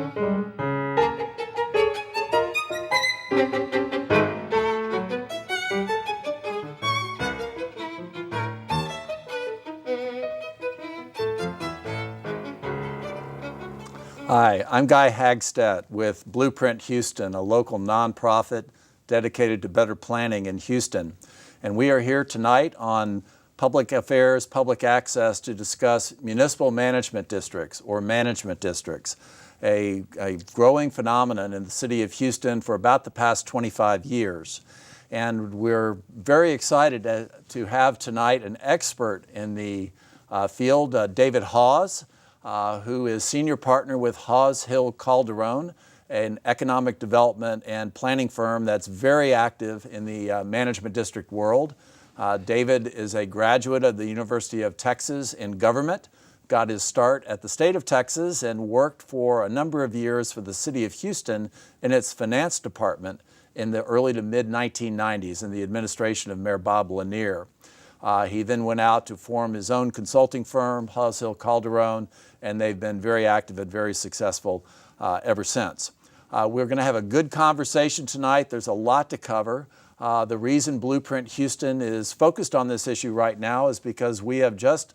Hi, I'm Guy Hagstedt with Blueprint Houston, a local nonprofit dedicated to better planning in Houston. And we are here tonight on Public Affairs, Public Access to discuss municipal management districts, or management districts, a growing phenomenon in the city of Houston for about the past 25 years. And we're very excited to have tonight an expert in the field, David Hawes, who is senior partner with Hawes Hill Calderon, an economic development and planning firm that's very active in the management district world. David is a graduate of the University of Texas in government, got his start at the state of Texas, and worked for a number of years for the city of Houston in its finance department in the early to mid-1990s in the administration of Mayor Bob Lanier. He then went out to form his own consulting firm, Hawes Hill Calderon, and they've been very active and very successful ever since. We're going to have a good conversation tonight. There's a lot to cover. The reason Blueprint Houston is focused on this issue right now is because we have just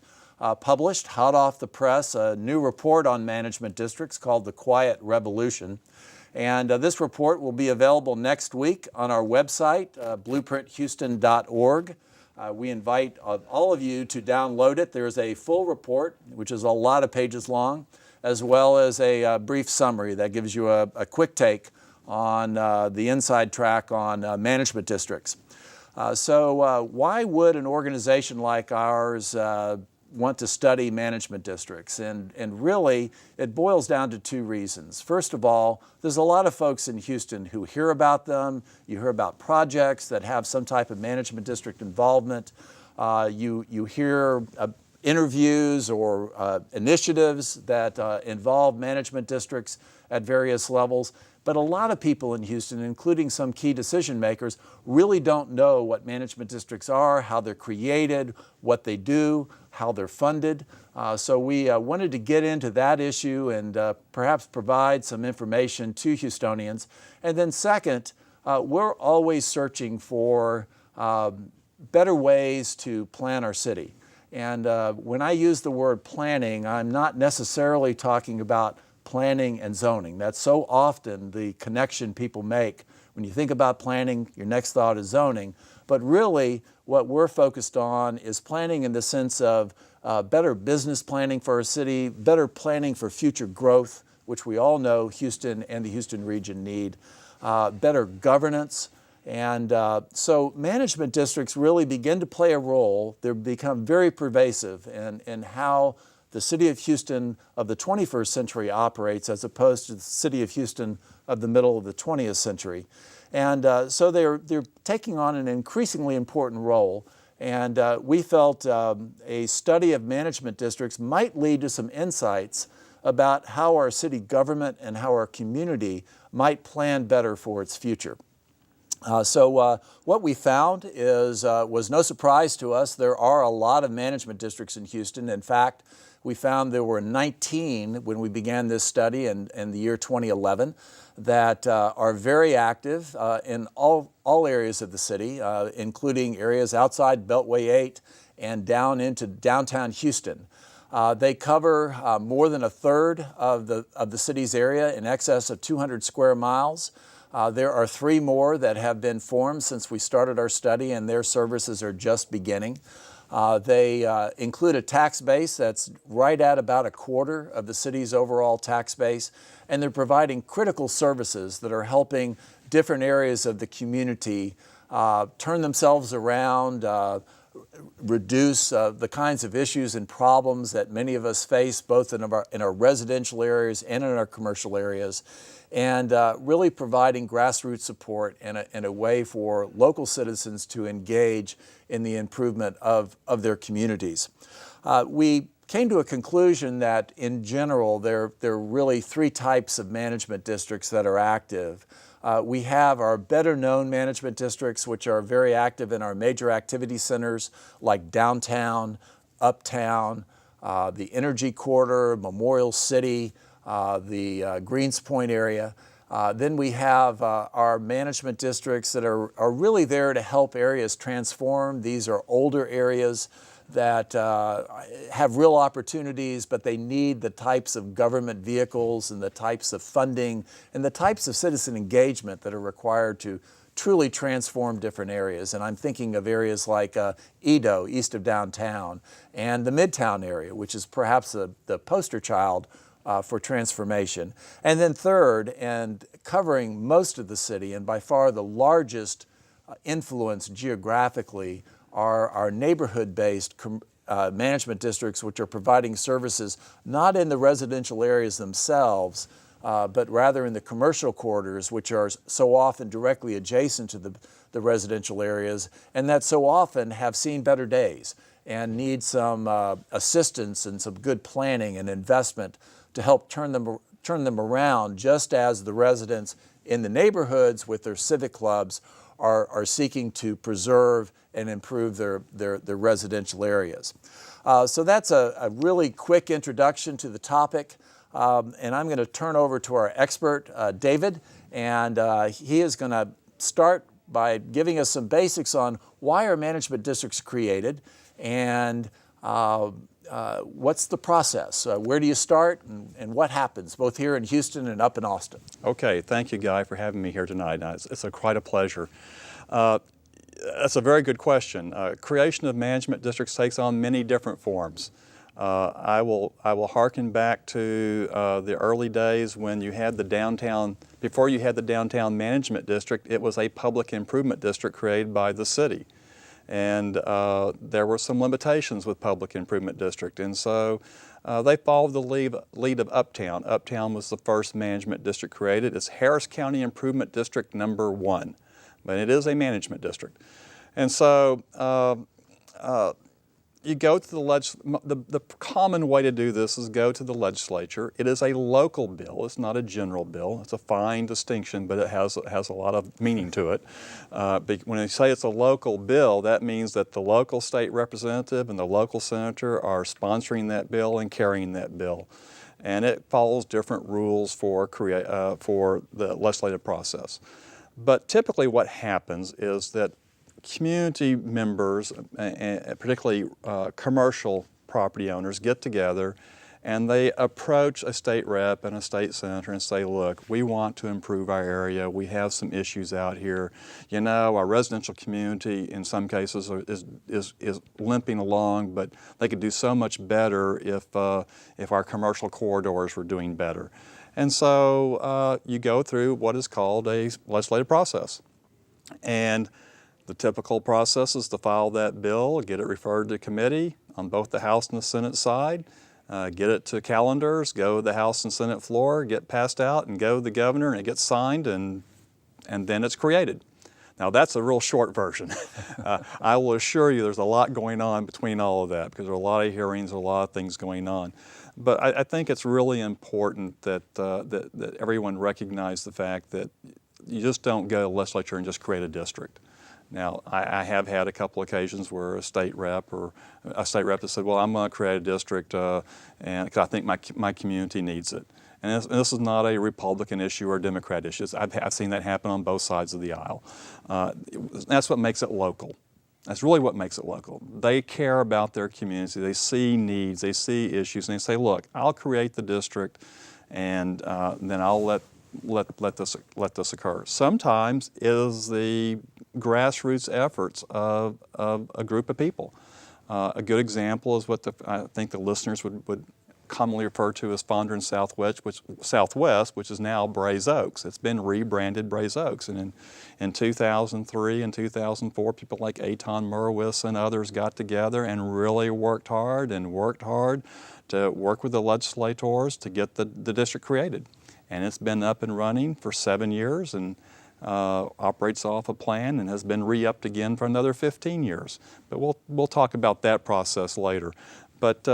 published, hot off the press, a new report on management districts called The Quiet Revolution. And this report will be available next week on our website, blueprinthouston.org. We invite all of you to download it. There's a full report, which is a lot of pages long, as well as a brief summary that gives you a quick take on the inside track on management districts. So why would an organization like ours want to study management districts? And really, it boils down to two reasons. First of all, there's a lot of folks in Houston who hear about them. You hear about projects that have some type of management district involvement. You hear interviews or initiatives that involve management districts at various levels. But a lot of people in Houston, including some key decision makers, really don't know what management districts are, how they're created, what they do, how they're funded. So we wanted to get into that issue and perhaps provide some information to Houstonians. And then second, we're always searching for better ways to plan our city. And when I use the word planning, I'm not necessarily talking about planning and zoning. That's so often the connection people make. When you think about planning, your next thought is zoning. But really, what we're focused on is planning in the sense of better business planning for our city, better planning for future growth, which we all know Houston and the Houston region need, better governance. And so management districts really begin to play a role. They become very pervasive in how the city of Houston of the 21st century operates as opposed to the city of Houston of the middle of the 20th century. And so they're taking on an increasingly important role. And we felt a study of management districts might lead to some insights about how our city government and how our community might plan better for its future. So what we found was no surprise to us. There are a lot of management districts in Houston. In fact, we found there were 19 when we began this study in the year 2011 that are very active in all areas of the city, including areas outside Beltway 8 and down into downtown Houston. They cover more than a third of the city's area, in excess of 200 square miles. There are 3 more that have been formed since we started our study, and their services are just beginning. They include a tax base that's right at about a quarter of the city's overall tax base, and they're providing critical services that are helping different areas of the community turn themselves around, reduce the kinds of issues and problems that many of us face both in our residential areas and in our commercial areas, and really providing grassroots support in a way for local citizens to engage in the improvement of their communities. We came to a conclusion that in general there are really 3 types of management districts that are active. We have our better known management districts, which are very active in our major activity centers like downtown, uptown, the Energy Corridor, Memorial City, the Greens Point area. Then we have our management districts that are really there to help areas transform. These are older areas that have real opportunities, but they need the types of government vehicles and the types of funding and the types of citizen engagement that are required to truly transform different areas. And I'm thinking of areas like Edo, east of downtown, and the Midtown area, which is perhaps the poster child for transformation. And then third, and covering most of the city and by far the largest influence geographically, are our neighborhood-based management districts, which are providing services not in the residential areas themselves, but rather in the commercial corridors, which are so often directly adjacent to the residential areas, and that so often have seen better days and need some assistance and some good planning and investment to help turn them around, just as the residents in the neighborhoods with their civic clubs are seeking to preserve and improve their residential areas. So that's a really quick introduction to the topic. And I'm going to turn over to our expert, David, and he is going to start by giving us some basics on why are management districts created and what's the process? Where do you start and what happens, both here in Houston and up in Austin? Okay, thank you, Guy, for having me here tonight. It's quite a pleasure. That's a very good question. Creation of management districts takes on many different forms. I will hearken back to the early days when you had the downtown, before you had the downtown management district, it was a public improvement district created by the city. And there were some limitations with public improvement district. And so they followed the lead of Uptown. Uptown was the first management district created. It's Harris County Improvement District number 1, but it is a management district. And so you go to the common way to do this is go to the legislature. It is a local bill. It's not a general bill. It's a fine distinction, but it has a lot of meaning to it. When they say it's a local bill, that means that the local state representative and the local senator are sponsoring that bill and carrying that bill. And it follows different rules for the legislative process. But typically what happens is that community members, particularly commercial property owners, get together and they approach a state rep and a state senator and say, look, we want to improve our area. We have some issues out here. You know, our residential community in some cases is limping along, but they could do so much better if our commercial corridors were doing better. And so you go through what is called a legislative process. And the typical process is to file that bill, get it referred to committee on both the House and the Senate side, get it to calendars, go to the House and Senate floor, get passed out, and go to the governor, and it gets signed, and then it's created. Now that's a real short version. I will assure you there's a lot going on between all of that because there are a lot of hearings, a lot of things going on. But I think it's really important that everyone recognize the fact that you just don't go to the legislature and just create a district. Now, I have had a couple occasions where a state rep has said, well, I'm going to create a district and because I think my community needs it. And this is not a Republican issue or a Democrat issue. I've seen that happen on both sides of the aisle. That's what makes it local. That's really what makes it local. They care about their community. They see needs. They see issues. And they say, look, I'll create the district and then I'll let this occur. Sometimes it is the grassroots efforts of a group of people. A good example is what I think the listeners would commonly refer to as Fondren Southwest, which is now Braes Oaks. It's been rebranded Braes Oaks. And in 2003 and 2004, people like Eitan Merwis and others got together and really worked hard to work with the legislators to get the district created. And it's been up and running for 7 years and operates off a plan and has been re-upped again for another 15 years. But we'll talk about that process later. But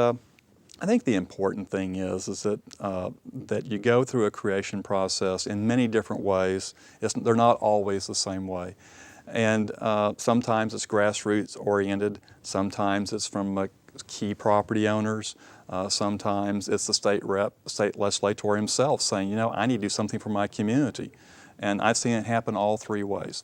I think the important thing is that you go through a creation process in many different ways. They're not always the same way. And sometimes it's grassroots oriented, sometimes it's from key property owners. Sometimes it's the state legislator himself saying, you know, I need to do something for my community. And I've seen it happen all three ways.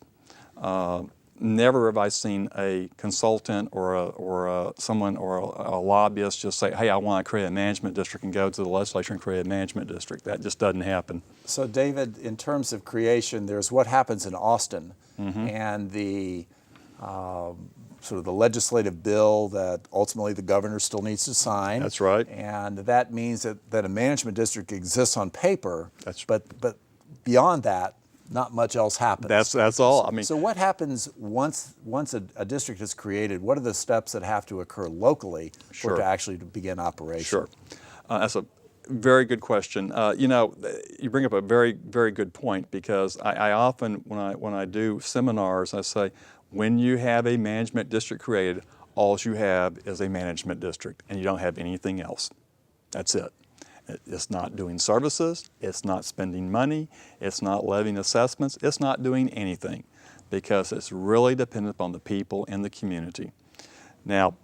Never have I seen a consultant or someone or a lobbyist just say, hey, I want to create a management district and go to the legislature and create a management district. That just doesn't happen. So David, in terms of creation, there's what happens in Austin and the sort of the legislative bill that ultimately the governor still needs to sign. That's right. And that means that a management district exists on paper, That's but beyond that, not much else happens. That's all. I mean, so what happens once a district is created? What are the steps that have to occur locally for it to actually begin operation? Sure. That's a very good question. You know, you bring up a very, very good point, because I often, when I do seminars, I say, when you have a management district created, all you have is a management district, and you don't have anything else. That's it. It's not doing services, it's not spending money, it's not levying assessments, it's not doing anything, because it's really dependent upon the people in the community. Now,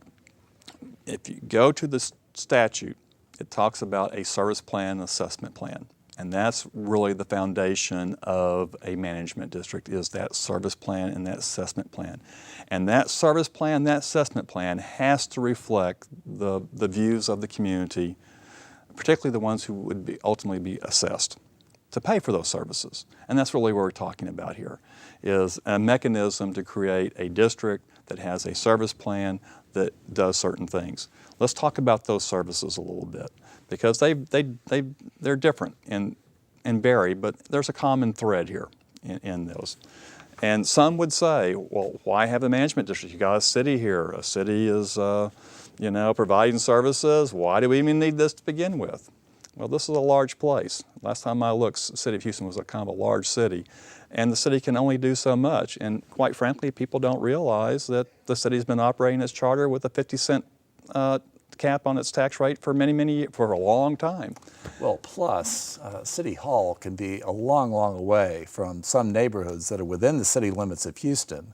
if you go to the statute, it talks about a service plan and assessment plan. And that's really the foundation of a management district, is that service plan and that assessment plan. And that service plan, that assessment plan has to reflect the views of the community, particularly the ones who would ultimately be assessed to pay for those services. And that's really what we're talking about here, is a mechanism to create a district that has a service plan that does certain things. Let's talk about those services a little bit, because they're different and vary, but there's a common thread here in those. And some would say, well, why have a management district? You got a city here. A city is you know, providing services. Why do we even need this to begin with? Well, this is a large place. Last time I looked, the city of Houston was a kind of a large city, and the city can only do so much. And quite frankly, people don't realize that the city's been operating its charter with a 50-cent cap on its tax rate for for a long time. Well, plus, City Hall can be a long, long way from some neighborhoods that are within the city limits of Houston.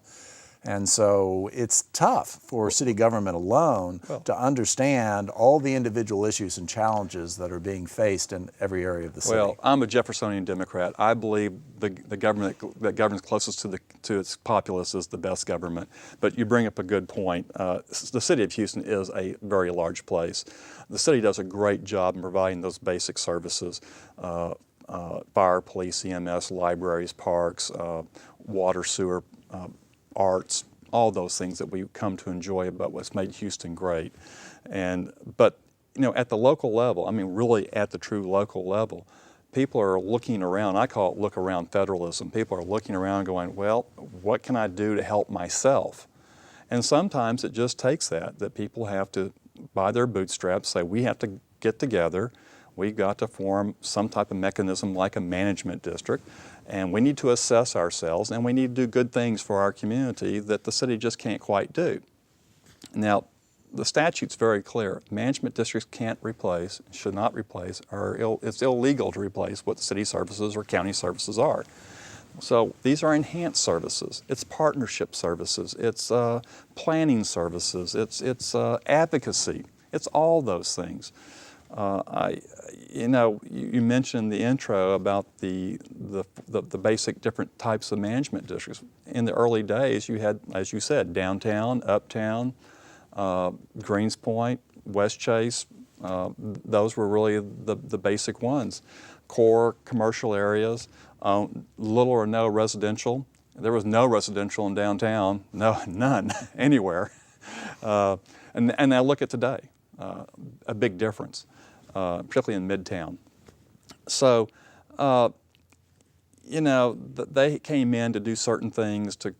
And so it's tough for city government alone to understand all the individual issues and challenges that are being faced in every area of the city. Well, I'm a Jeffersonian Democrat. I believe the government that governs closest to its populace is the best government. But you bring up a good point. The city of Houston is a very large place. The city does a great job in providing those basic services. Fire, police, EMS, libraries, parks, water, sewer, arts, all those things that we come to enjoy about what's made Houston great. But you know, at the local level, I mean really at the true local level, people are looking around. I call it look around federalism. People are looking around going, well, what can I do to help myself? And sometimes it just takes that people have to, by their bootstraps, say we have to get together, we've got to form some type of mechanism like a management district, and we need to assess ourselves, and we need to do good things for our community that the city just can't quite do. Now, the statute's very clear. Management districts can't replace, should not replace, or it's illegal to replace what city services or county services are. So these are enhanced services. It's partnership services. It's planning services. It's advocacy. It's all those things. You know, you mentioned the intro about the basic different types of management districts. In the early days, you had, as you said, downtown, uptown, Greens Point, West Chase. Those were really the basic ones. Core commercial areas, little or no residential. There was no residential in downtown, none anywhere. And now look at today, a big difference. Particularly in Midtown. So, you know, they came in to do certain things, to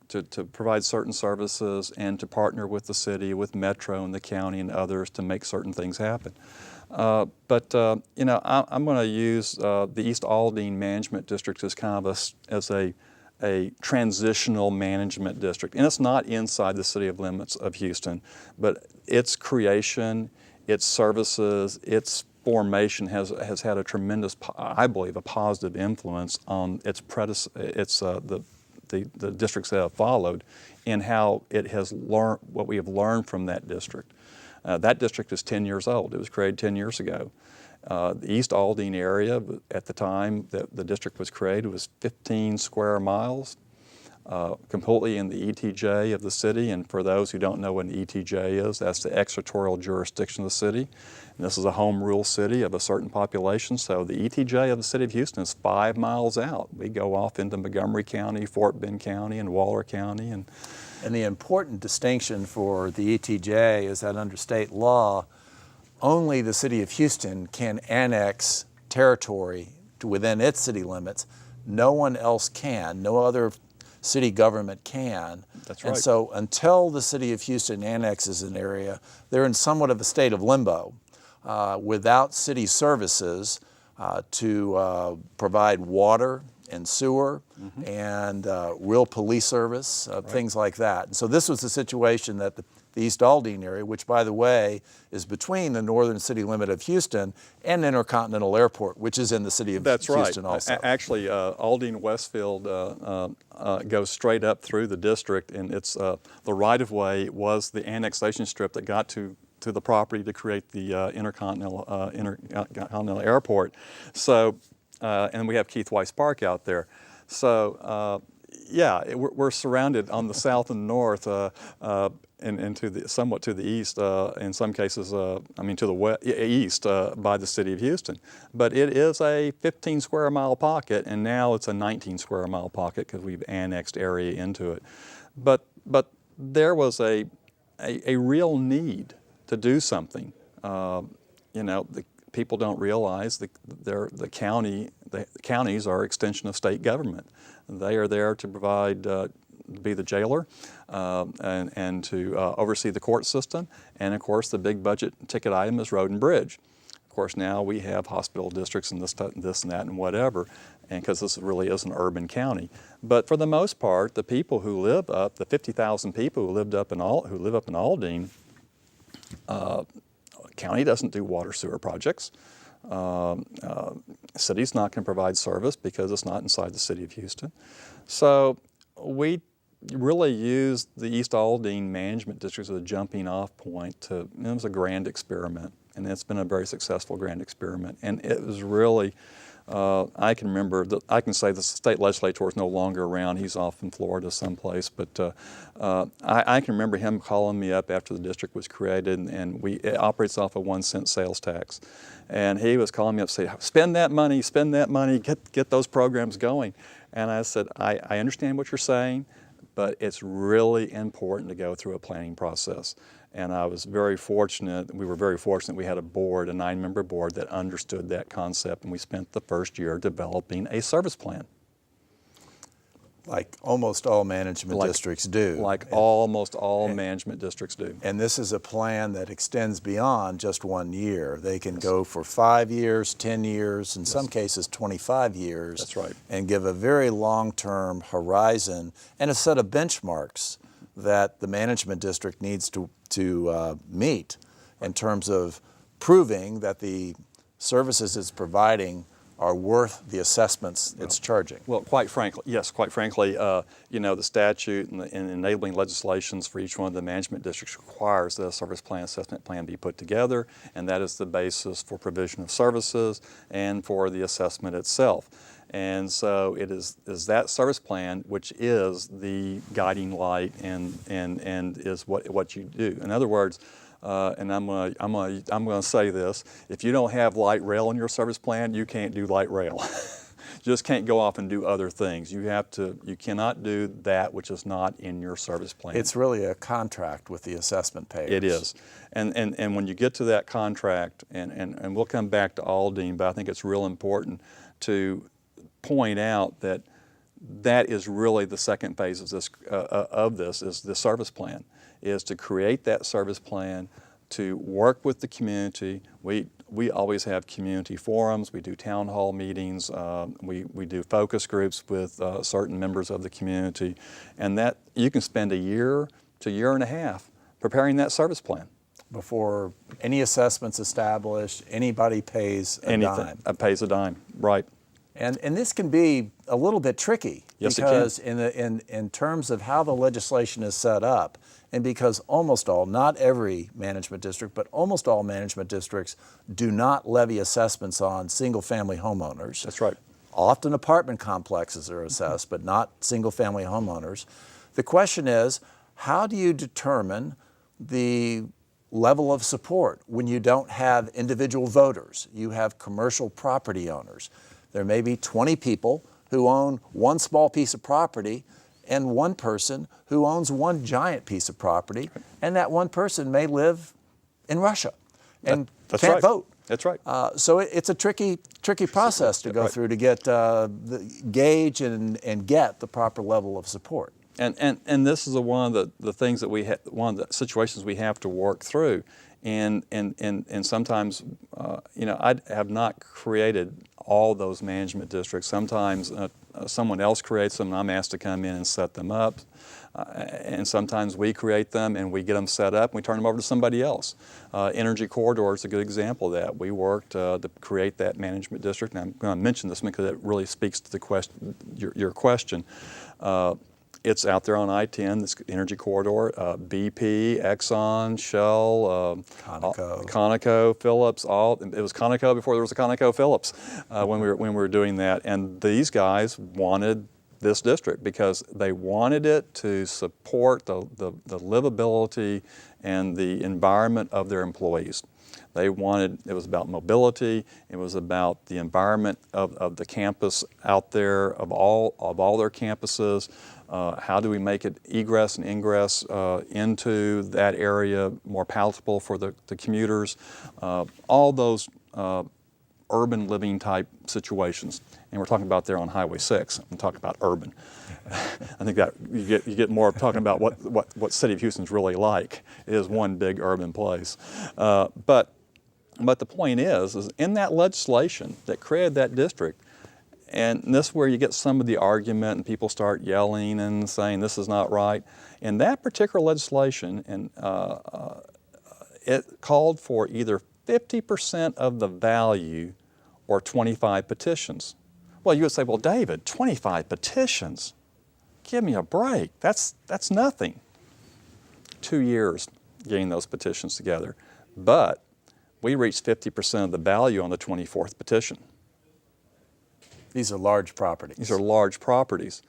provide certain services, and to partner with the city, with Metro and the county and others to make certain things happen. But you know, I'm going to use the East Aldine Management District as kind of as a transitional management district. And it's not inside the city limits of Houston, but its creation, its services, its formation has had a tremendous, I believe, a positive influence on the districts that have followed, in how it has learned, what we have learned from that district. That district is 10 years old. It was created 10 years ago. The East Aldine area at the time that the district was created was 15 square miles, completely in the ETJ of the city. And for those who don't know what an ETJ is, that's the extraterritorial jurisdiction of the city. And this is a home rule city of a certain population. So the ETJ of the city of Houston is 5 miles out. We go off into Montgomery County, Fort Bend County, and Waller County. And the important distinction for the ETJ is that under state law, only the city of Houston can annex territory to within its city limits. No one else can. No other city government can. That's right. And so until the city of Houston annexes an area, they're in somewhat of a state of limbo without city services to provide water and sewer and real police service, things like that. And so this was the situation that the East Aldine area, which by the way is between the northern city limit of Houston and Intercontinental Airport, which is in the city of Houston also. Actually, Aldine Westfield goes straight up through the district, and it's the right-of-way was the annexation strip that got to the property to create the Intercontinental Airport. So, and we have Keith Weiss Park out there. So, yeah, we're surrounded on the south and north and to the, somewhat to the east, in some cases, to the east by the city of Houston. But it is a 15 square mile pocket, and now it's a 19 square mile pocket because we've annexed area into it. But there was a real need to do something. The people don't realize the counties are extension of state government. They are there to provide, be the jailer and to oversee the court system. And of course, the big budget ticket item is road and bridge. Of course, now we have hospital districts and this and that and whatever, and because this really is an urban county. But for the most part, the people who live up, the 50,000 people who live up in Aldine, county doesn't do water sewer projects. City's not going to provide service because it's not inside the city of Houston. So we really used the East Aldine Management District as a jumping off point it was a grand experiment, and it's been a very successful grand experiment. And it was really, I can remember, I can say the state legislator is no longer around. He's off in Florida someplace, but I can remember him calling me up after the district was created, and it operates off a 1 cent sales tax. And he was calling me up saying, spend that money, get those programs going. And I said, I understand what you're saying, but it's really important to go through a planning process. And I was very fortunate, we were very fortunate we had a board, a 9-member board that understood that concept, and we spent the first year developing a service plan. Like almost all management districts do. Like almost all management districts do. And this is a plan that extends beyond just 1 year. They can go for 5 years, 10 years, in some cases 25 years. That's right. And give a very long-term horizon and a set of benchmarks that the management district needs to meet in terms of proving that the services it's providing are worth the assessments it's charging. Well, quite frankly, yes, the statute and the enabling legislations for each one of the management districts requires that a service plan, assessment plan be put together, and that is the basis for provision of services and for the assessment itself. And so it is that service plan which is the guiding light and is what you do. In other words, and I'm gonna say this: if you don't have light rail in your service plan, you can't do light rail. You just can't go off and do other things. You cannot do that which is not in your service plan. It's really a contract with the assessment payers. It is, and when you get to that contract, and we'll come back to Aldine, but I think it's real important to point out that is really the second phase of this is the service plan, is to create that service plan, to work with the community. We always have community forums, we do town hall meetings, we do focus groups with certain members of the community, and that you can spend a year to a year and a half preparing that service plan. Before any assessment's established, anybody pays a dime. Pays a dime, right. And this can be a little bit tricky Yes, because in terms of how the legislation is set up, and because not every management district, but almost all management districts do not levy assessments on single-family homeowners. That's right. Often apartment complexes are assessed, but not single-family homeowners. The question is, how do you determine the level of support when you don't have individual voters? You have commercial property owners. There may be 20 people who own one small piece of property and one person who owns one giant piece of property, and that one person may live in Russia and can't vote. That's right. So it's a tricky process to go through to get gauge and get the proper level of support. And this is one of the things that one of the situations we have to work through, and sometimes I have not created all those management districts. Sometimes someone else creates them, and I'm asked to come in and set them up. And sometimes we create them and we get them set up and we turn them over to somebody else. Energy Corridor is a good example of that. We worked to create that management district, and I'm going to mention this because it really speaks to the question, your question. It's out there on I-10, this Energy Corridor, BP, Exxon, Shell, Conoco, Phillips, it was Conoco before there was a Conoco Phillips when we were doing that. And these guys wanted this district because they wanted it to support the livability and the environment of their employees. It was about mobility, it was about the environment of the campus out there, of all their campuses. How do we make it egress and ingress into that area more palatable for the commuters? All those urban living type situations. And we're talking about there on Highway 6. I'm talking about urban. I think that you get more of talking about what City of Houston's really like. It is one big urban place. But the point is in that legislation that created that district, and this is where you get some of the argument and people start yelling and saying this is not right. In that particular legislation, and it called for either 50% of the value or 25 petitions. Well, you would say, well, David, 25 petitions? Give me a break. That's nothing. 2 years getting those petitions together. But we reached 50% of the value on the 24th petition. These are large properties. These are large properties.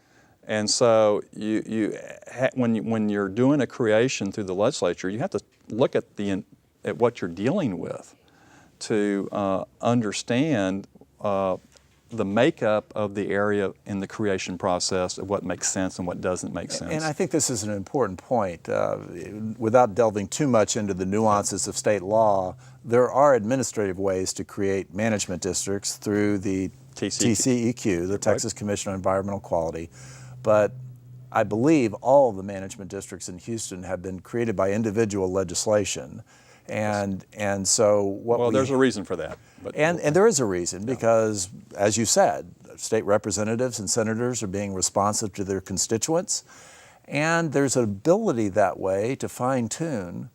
And so when you're doing a creation through the legislature, you have to look at what you're dealing with to understand the makeup of the area in the creation process, of what makes sense and what doesn't make sense. And I think this is an important point. Without delving too much into the nuances of state law, there are administrative ways to create management districts through the TCEQ, the Texas Commission on Environmental Quality. But I believe all of the management districts in Houston have been created by individual legislation. And so there's a reason for that. And there is a reason because, as you said, state representatives and senators are being responsive to their constituents, and there's an ability that way to fine-tune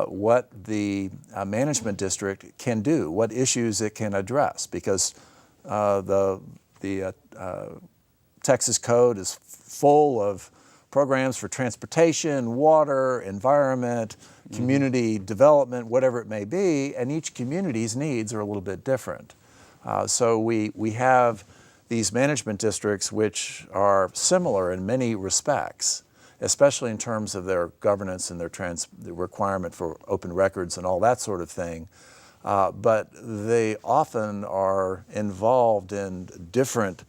what the management district can do, what issues it can address, because the Texas Code is full of programs for transportation, water, environment, community development, whatever it may be, and each community's needs are a little bit different. So we have these management districts which are similar in many respects, especially in terms of their governance and the requirement for open records and all that sort of thing. But they often are involved in different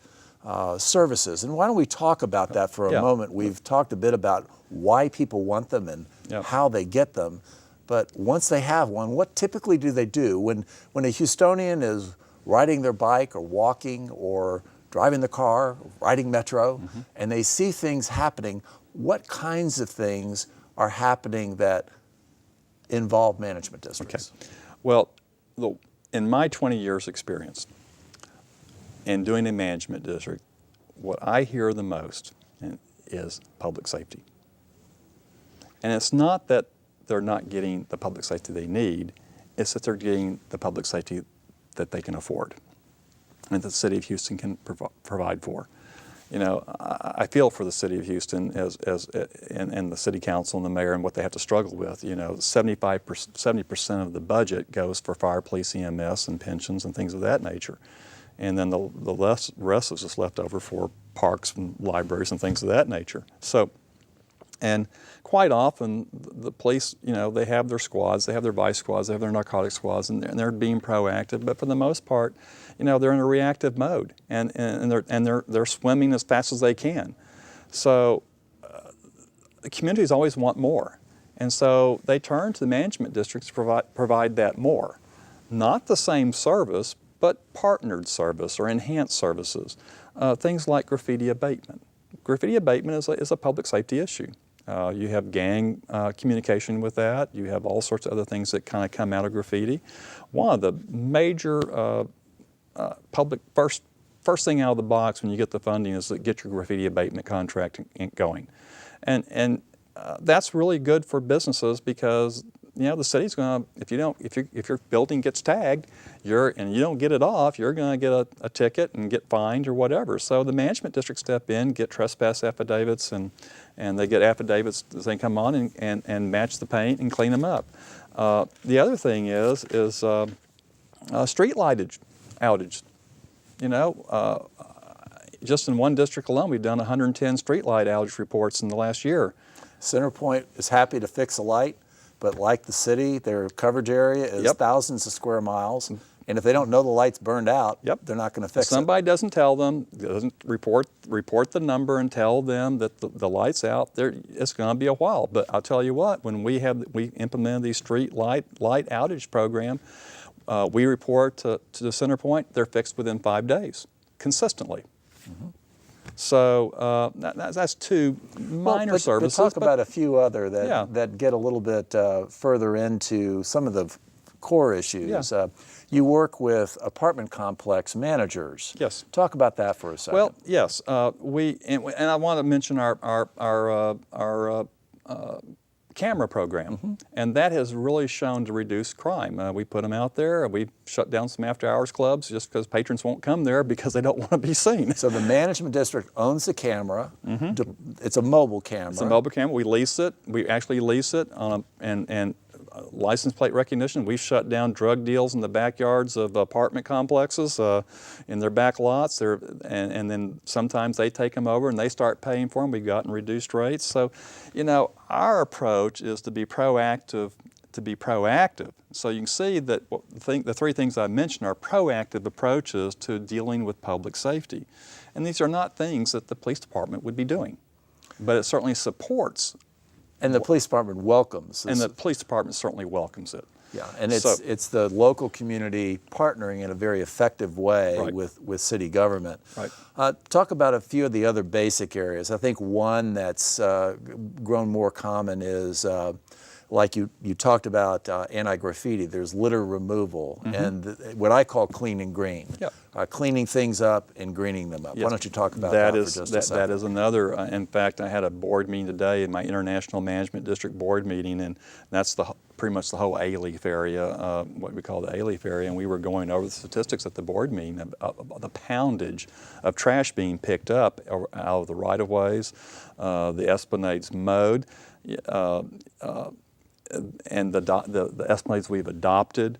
services. And why don't we talk about that for a moment? We've talked a bit about why people want them and how they get them. But once they have one, what typically do they do? When a Houstonian is riding their bike or walking or driving the car, riding metro, and they see things happening, what kinds of things are happening that involve management districts? Okay. Well, in my 20 years experience in doing a management district, what I hear the most is public safety. And it's not that they're not getting the public safety they need, it's that they're getting the public safety that they can afford. that the City of Houston can provide for. You know, I feel for the City of Houston and the City Council and the Mayor and what they have to struggle with. You know, 70% of the budget goes for fire, police, EMS, and pensions and things of that nature. And then the rest is just left over for parks and libraries and things of that nature. So, and quite often the police, you know, they have their squads, they have their vice squads, they have their narcotic squads, and they're being proactive. But for the most part, you know, they're in a reactive mode, and they're swimming as fast as they can. So the communities always want more, and so they turn to the management districts to provide that more, not the same service, but partnered service or enhanced services. Things like graffiti abatement. Graffiti abatement is a public safety issue. You have gang communication with that. You have all sorts of other things that kind of come out of graffiti. One of the major public first thing out of the box when you get the funding is to get your graffiti abatement contract going, and that's really good for businesses because you know the city's going to if your building gets tagged, and you don't get it off, you're going to get a ticket and get fined or whatever. So the management district step in, get trespass affidavits, and they get affidavits as they come on and match the paint and clean them up. The other thing is street lightage outage. You know, just in one district alone, we've done 110 street light outage reports in the last year. Centerpoint is happy to fix a light, but like the city, their coverage area is thousands of square miles. And if they don't know the light's burned out, they're not going to fix it. Somebody doesn't tell them, doesn't report the number and tell them that the light's out, it's going to be a while. But I'll tell you what, when we implemented the street light outage program, we report to the Centerpoint, they're fixed within 5 days, consistently. Mm-hmm. So that's two minor services. But talk about a few other that get a little bit further into some of the core issues. Yeah. You work with apartment complex managers. Yes. Talk about that for a second. Well, yes. And I want to mention our camera program, and that has really shown to reduce crime. We put them out there. We shut down some after-hours clubs just because patrons won't come there because they don't want to be seen. So the management district owns the camera. It's a mobile camera. It's a mobile camera. We lease it. We actually lease it on and license plate recognition. We've shut down drug deals in the backyards of apartment complexes in their back lots. And then sometimes they take them over and they start paying for them. We've gotten reduced rates. So, you know, our approach is to be proactive. So you can see that the three things I mentioned are proactive approaches to dealing with public safety. And these are not things that the police department would be doing, but it certainly supports. And the police department welcomes. And the police department certainly welcomes it. Yeah, and it's the local community partnering in a very effective way with city government. Right. Talk about a few of the other basic areas. I think one that's grown more common is, like you talked about anti-graffiti, there's litter removal and what I call clean and green. Yep. Cleaning things up and greening them up. Yes. Why don't you talk about that for just a second? That is another, in fact, I had a board meeting today in my International Management District board meeting, and that's pretty much the whole A-Leaf area, what we call the A-Leaf area, and we were going over the statistics at the board meeting of the poundage of trash being picked up out of the right-of-ways, the esplanades mowed, and the esplanades we've adopted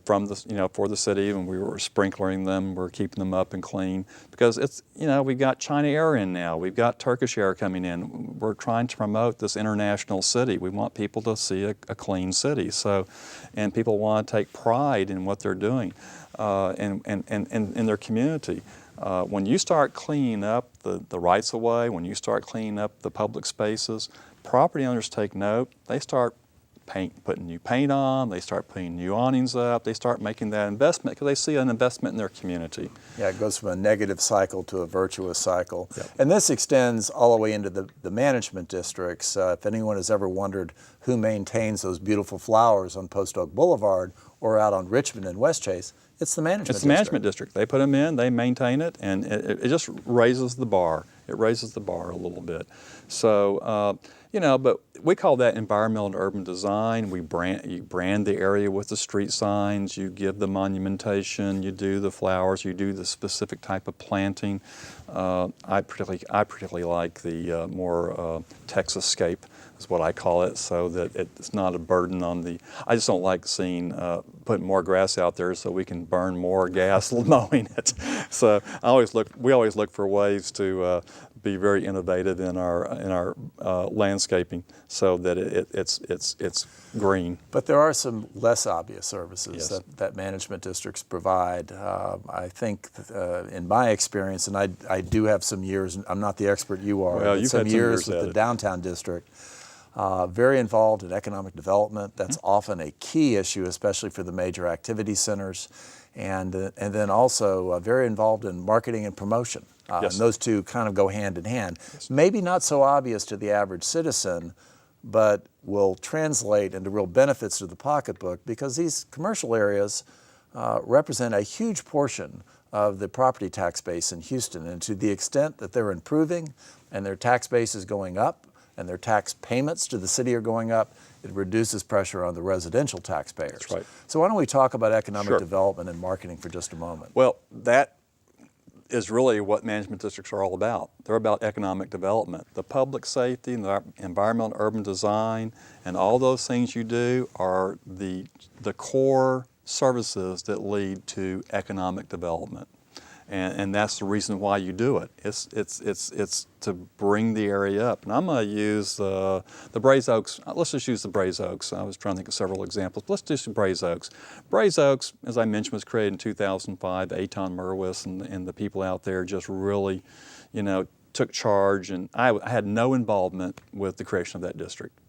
from for the city, and we were sprinklering them, we're keeping them up and clean because it's we've got China air in now, we've got Turkish air coming in. We're trying to promote this international city. We want people to see a clean city. So, and people want to take pride in what they're doing and in their community. When you start cleaning up the rights of way, when you start cleaning up the public spaces, property owners take note. They start putting new paint on, they start putting new awnings up, they start making that investment because they see an investment in their community. Yeah, it goes from a negative cycle to a virtuous cycle. Yep. And this extends all the way into the management districts. If anyone has ever wondered who maintains those beautiful flowers on Post Oak Boulevard or out on Richmond and West Chase, It's the management It's the management district. They put them in, they maintain it, and it just raises the bar. It raises the bar a little bit. So, but we call that environmental and urban design. You brand the area with the street signs, you give the monumentation, you do the flowers, you do the specific type of planting. I particularly like the more Texascape, is what I call it, so that it's not a burden on the. I just don't like seeing putting more grass out there so we can burn more gas mowing it. So we always look for ways to be very innovative in our landscaping so that it's green. But there are some less obvious services Yes. that management districts provide. I think in my experience, and I do have some years, I'm not the expert you are, Well, but you've some had some years years with at the it. downtown district. Very involved in economic development. That's often a key issue, especially for the major activity centers. And then also very involved in marketing and promotion. Yes. And those two kind of go hand in hand. Yes. Maybe not so obvious to the average citizen, but will translate into real benefits to the pocketbook, because these commercial areas represent a huge portion of the property tax base in Houston. And to the extent that they're improving and their tax base is going up and their tax payments to the city are going up, it reduces pressure on the residential taxpayers. That's right. So why don't we talk about economic Sure. development and marketing for just a moment? Well, that is really what management districts are all about. They're about economic development. The public safety and the environmental and urban design and all those things you do are the core services that lead to economic development. And that's the reason why you do it. It's to bring the area up. And I'm going to use the Braze Oaks. Let's just use the Braze Oaks. I was trying to think of several examples. Let's do some Braze Oaks. Braze Oaks, as I mentioned, was created in 2005. Eitan Merwis and the people out there just really, took charge. And I had no involvement with the creation of that district.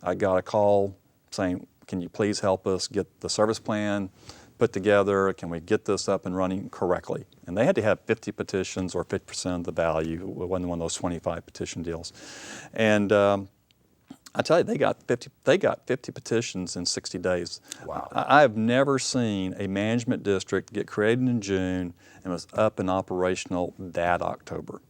I got a call saying, can you please help us get the service plan put together? Can we get this up and running correctly? And they had to have 50 petitions or 50% of the value. It wasn't one of those 25 petition deals. And I tell you, they got 50 petitions in 60 days. Wow. I've never seen a management district get created in June and was up and operational that October.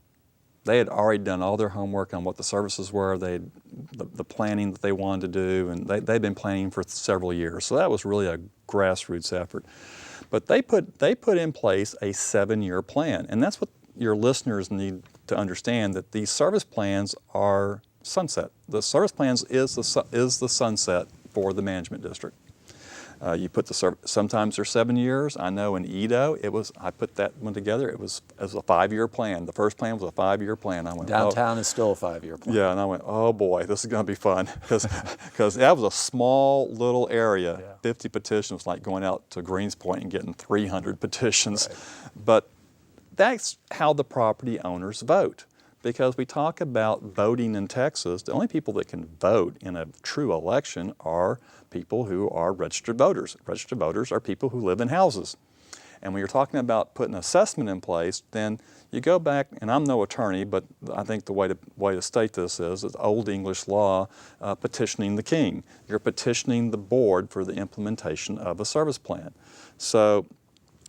They had already done all their homework on what the services were, the planning that they wanted to do, and they'd been planning for several years. So that was really a grassroots effort. But they put in place a 7-year plan, and that's what your listeners need to understand, that these service plans are sunset. The service plans is the sunset for the management district. You put sometimes they're 7 years. I know in Edo, I put that one together. It was as a 5-year plan. The first plan was a 5-year plan. I went, Downtown is still a 5-year plan. Yeah, and I went, oh boy, this is going to be fun, because that was a small little area. Yeah. 50 petitions, like going out to Greenspoint and getting 300 petitions. Right. But that's how the property owners vote. Because we talk about voting in Texas, the only people that can vote in a true election are people who are registered voters. Registered voters are people who live in houses. And when you're talking about putting an assessment in place, then you go back, and I'm no attorney, but I think the way to state this is Old English law, petitioning the king. You're petitioning the board for the implementation of a service plan. So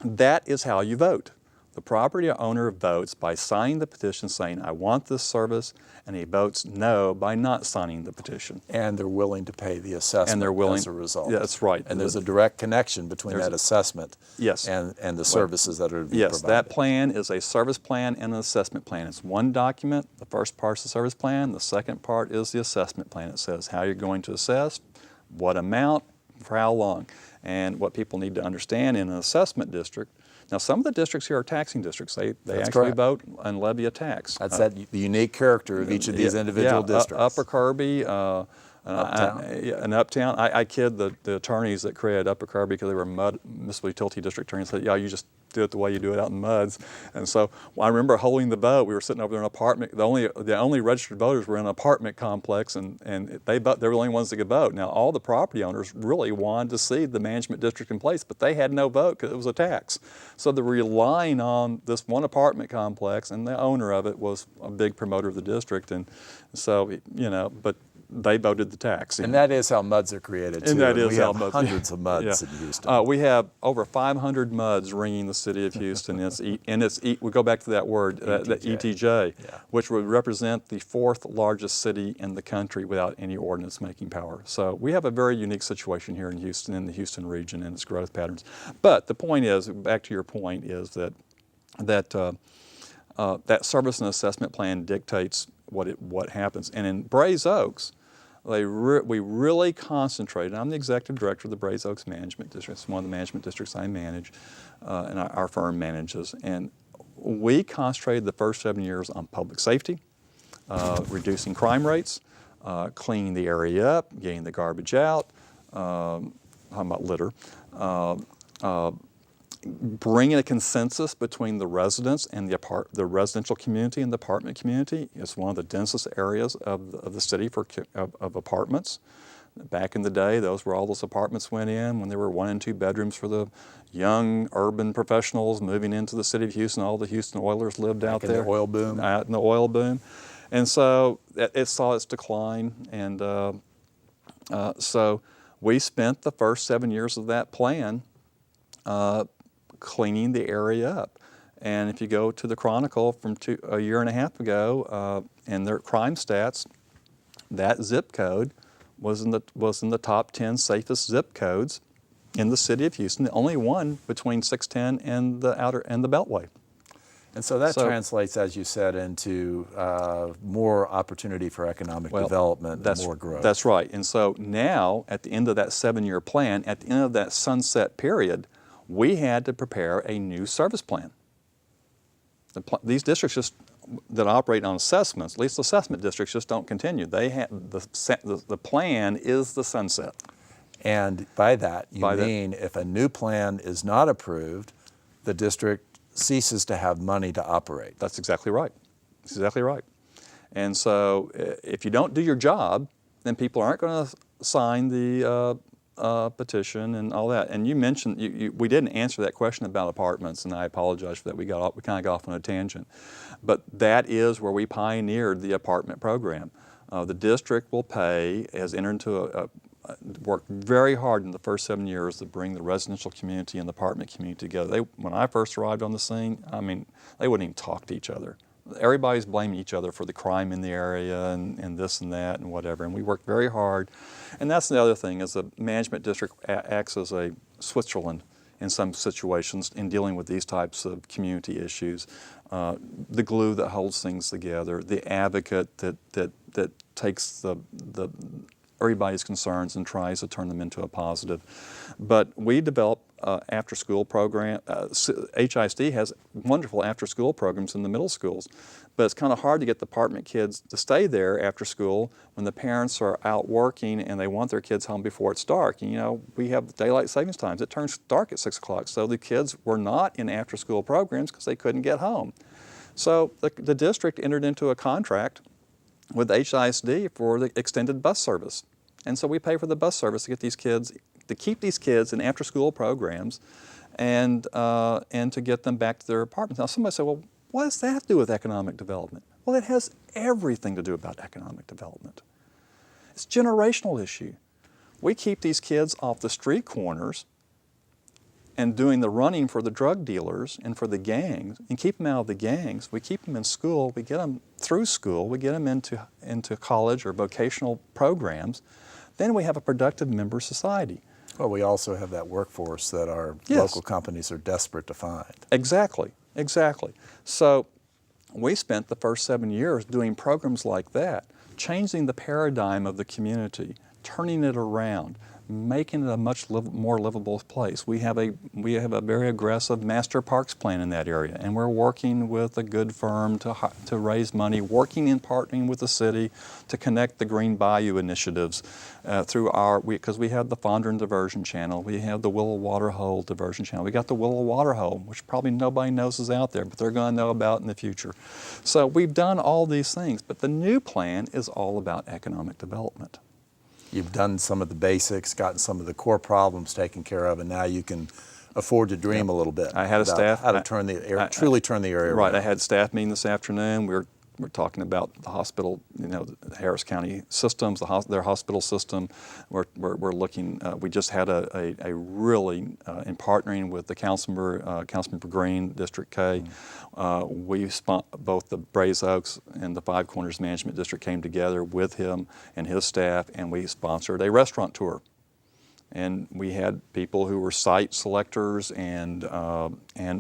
that is how you vote. The property owner votes by signing the petition saying, I want this service, and he votes no by not signing the petition. And they're willing to pay the assessment as a result. Yeah, that's right. And there's a direct connection between that assessment Yes. and the services that are being Yes, provided. that plan is a service plan and an assessment plan. It's one document. The first part's the service plan. The second part is the assessment plan. It says how you're going to assess, what amount, for how long. And what people need to understand in an assessment district, now some of the districts here are taxing districts. They actually correct. Vote and levy a tax. That's the unique character of each of these individual districts. Upper Kirby, Uptown. and Uptown. I kid the attorneys that created Upper Kirby because they were municipal utility district attorneys. Said, yeah, you just do it the way you do it out in MUDs. And so I remember holding the vote. We were sitting over there in an apartment. The only registered voters were in an apartment complex, and they were the only ones that could vote. Now all the property owners really wanted to see the management district in place, but they had no vote because it was a tax. So they're relying on this one apartment complex, and the owner of it was a big promoter of the district. And so but they voted the tax. And that is how MUDs are created, too. And that is we how have MUDs hundreds of MUDs yeah. in Houston. We have over 500 MUDs ringing the city of Houston. We go back to that word, the ETJ, Yeah. which would represent the 4th largest city in the country without any ordinance making power. So we have a very unique situation here in Houston, in the Houston region, and its growth patterns. But the point is, back to your point, is that that service and assessment plan dictates what happens. And in Braze Oaks, we really concentrated. I'm the executive director of the Braze Oaks Management District. It's one of the management districts I manage, and our firm manages. And we concentrated the first 7 years on public safety, reducing crime rates, cleaning the area up, getting the garbage out, talking about litter, bringing a consensus between the residents and the residential community and the apartment community. It's one of the densest areas of the city of apartments. Back in the day, those were all those apartments went in when there were 1 and 2 bedrooms for the young urban professionals moving into the city of Houston. All the Houston Oilers lived out there. In the oil boom. Out in the oil boom. And so it saw its decline. And so we spent the first 7 years of that plan cleaning the area up. And if you go to the Chronicle from a year and a half ago, and their crime stats, that zip code was in the top 10 safest zip codes in the city of Houston, the only one between 610 and the Beltway. And so that translates, as you said, into more opportunity for economic development and more growth. That's right. And so now, at the end of that 7-year plan, at the end of that sunset period, we had to prepare a new service plan. These districts that operate on assessments, at least assessment districts, just don't continue. They have the plan is the sunset. And by that, you mean if a new plan is not approved, the district ceases to have money to operate. That's exactly right. That's exactly right. And so if you don't do your job, then people aren't going to sign the petition and all that. And you mentioned, we didn't answer that question about apartments, and I apologize for that. We kind of got off on a tangent. But that is where we pioneered the apartment program. The district will pay, has entered into worked very hard in the first 7 years to bring the residential community and the apartment community together. When I first arrived on the scene, I mean, they wouldn't even talk to each other. Everybody's blaming each other for the crime in the area and this and that and whatever. And we worked very hard. And that's the other thing, is the management district acts as a Switzerland in some situations in dealing with these types of community issues. The glue that holds things together, the advocate that takes everybody's concerns and tries to turn them into a positive. But we developed after-school program. HISD has wonderful after-school programs in the middle schools, but it's kind of hard to get the apartment kids to stay there after school when the parents are out working and they want their kids home before it's dark. And, you know, we have daylight savings times. It turns dark at 6 o'clock, so the kids were not in after-school programs because they couldn't get home. So the district entered into a contract with HISD for the extended bus service. And so we pay for the bus service to get these kids, to keep these kids in after-school programs and to get them back to their apartments. Now somebody said, well, what does that have to do with economic development? Well, it has everything to do about economic development. It's a generational issue. We keep these kids off the street corners and doing the running for the drug dealers and for the gangs, and keep them out of the gangs. We keep them in school, we get them through school, we get them into college or vocational programs. Then we have a productive member society. Well, we also have that workforce that our local companies are desperate to find. Exactly, exactly. So we spent the first 7 years doing programs like that, changing the paradigm of the community, turning it around, making it a much more livable place. We have a very aggressive master parks plan in that area, and we're working with a good firm to raise money, working in partnering with the city to connect the Green Bayou initiatives through because we have the Fondren Diversion Channel, we have the Willow Water Hole Diversion Channel, we got the Willow Water Hole, which probably nobody knows is out there, but they're going to know about in the future. So we've done all these things, but the new plan is all about economic development. You've done some of the basics, gotten some of the core problems taken care of, and now you can afford to dream a little bit. I had a staff. How to truly turn the area right, around. I had staff meeting this afternoon. We're we're talking about the hospital, the Harris County systems, their hospital system. We're looking. We just had a really in partnering with the Councilmember Green, District K. Both the Braes Oaks and the Five Corners Management District came together with him and his staff, and we sponsored a restaurant tour. And we had people who were site selectors and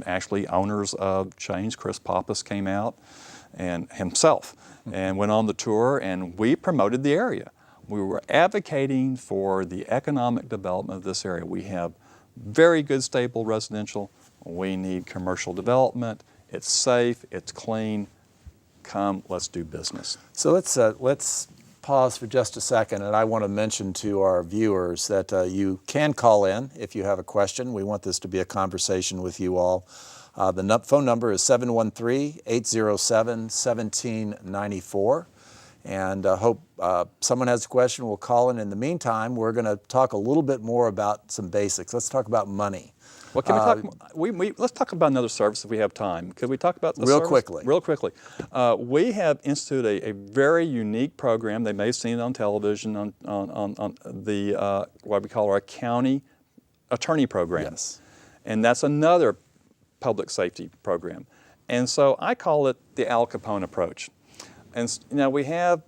actually owners of chains. Chris Pappas came out and himself and went on the tour, and we promoted the area. We were advocating for the economic development of this area. We have very good, stable residential. We need commercial development. It's safe, it's clean. Come, let's do business. So let's pause for just a second, and I want to mention to our viewers that you can call in if you have a question. We want this to be a conversation with you all. The phone number is 713-807-1794, and hope someone has a question. We'll call in. In the meantime, we're going to talk a little bit more about some basics. Let's talk about money. Well, can we talk? Let's talk about another service if we have time. Could we talk about the Real service? quickly? Real quickly. We have instituted a very unique program. They may have seen it on television on the what we call our county attorney program. Yes. And that's another public safety program. And so I call it the Al Capone approach. And we have